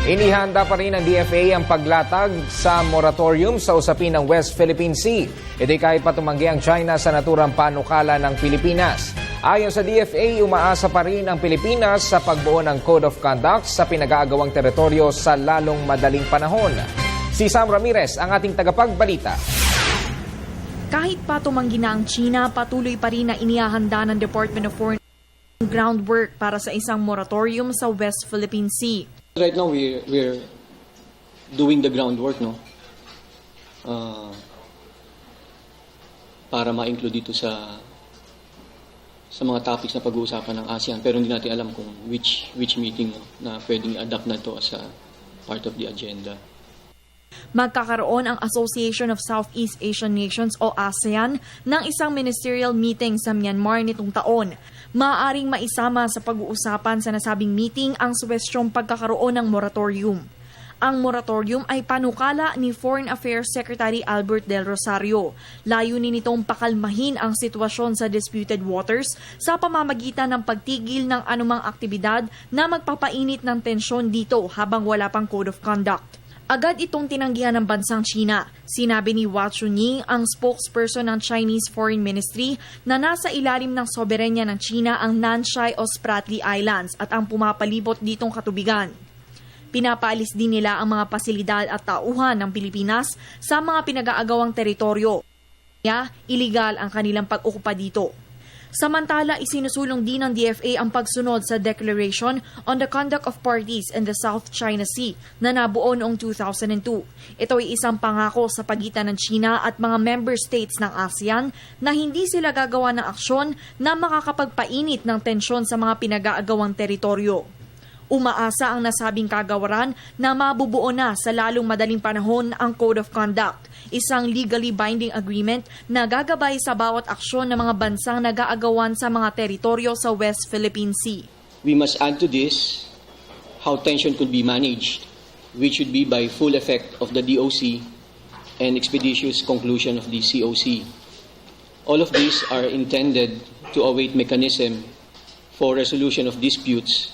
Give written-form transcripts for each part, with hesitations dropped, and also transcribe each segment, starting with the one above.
Inihanda pa rin ng DFA ang paglatag sa moratorium sa usapin ng West Philippine Sea. Ito'y kahit pa tumanggi ang China sa naturang panukala ng Pilipinas. Ayon sa DFA, umaasa pa rin ang Pilipinas sa pagbuo ng Code of Conduct sa pinag-aagawang teritoryo sa lalong madaling panahon. Si Sam Ramirez ang ating tagapagbalita. Kahit pa tumanggi na ang China, patuloy pa rin na inihahanda ng Department of Foreign groundwork para sa isang moratorium sa West Philippine Sea. Right now, we're doing the groundwork, no? Para ma-include dito sa mga topics na pag-uusapan ng ASEAN. Pero hindi natin alam kung which meeting, no, na pwedeng i-adapt na ito as a part of the agenda. Magkakaroon ang Association of Southeast Asian Nations o ASEAN ng isang ministerial meeting sa Myanmar nitong taon. Maaaring maisama sa pag-uusapan sa nasabing meeting ang suwestyong pagkakaroon ng moratorium. Ang moratorium ay panukala ni Foreign Affairs Secretary Albert Del Rosario. Layunin nitong pakalmahin ang sitwasyon sa disputed waters sa pamamagitan ng pagtigil ng anumang aktibidad na magpapainit ng tensyon dito habang wala pang Code of Conduct. Agad itong tinanggihan ng bansang China. Sinabi ni Hua Chunying, ang spokesperson ng Chinese Foreign Ministry, na nasa ilalim ng soberenya ng China ang Nansha o Spratly Islands at ang pumapalibot ditong katubigan. Pinapaalis din nila ang mga pasilidad at tauhan ng Pilipinas sa mga pinag-aagawang teritoryo. Iligal ang kanilang pag-okupa dito. Samantala, isinusulong din ng DFA ang pagsunod sa Declaration on the Conduct of Parties in the South China Sea na nabuo noong 2002. Ito ay isang pangako sa pagitan ng China at mga member states ng ASEAN na hindi sila gagawa ng aksyon na makakapagpainit ng tensyon sa mga pinag-aagawang teritoryo. Umaasa ang nasabing kagawaran na mabubuo na sa lalong madaling panahon ang Code of Conduct, isang legally binding agreement na gagabay sa bawat aksyon ng mga bansang nag-aagawan sa mga teritoryo sa West Philippine Sea. We must add to this how tension could be managed, which should be by full effect of the DOC and expeditious conclusion of the COC. All of these are intended to await mechanism for resolution of disputes,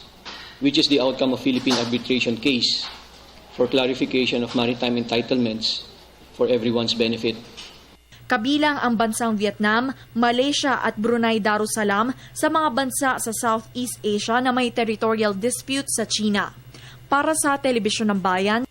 which is the outcome of Philippine arbitration case for clarification of maritime entitlements for everyone's benefit. Kabilang ang bansang Vietnam, Malaysia at Brunei Darussalam sa mga bansa sa Southeast Asia na may territorial dispute sa China. Para sa Telebisyon ng Bayan,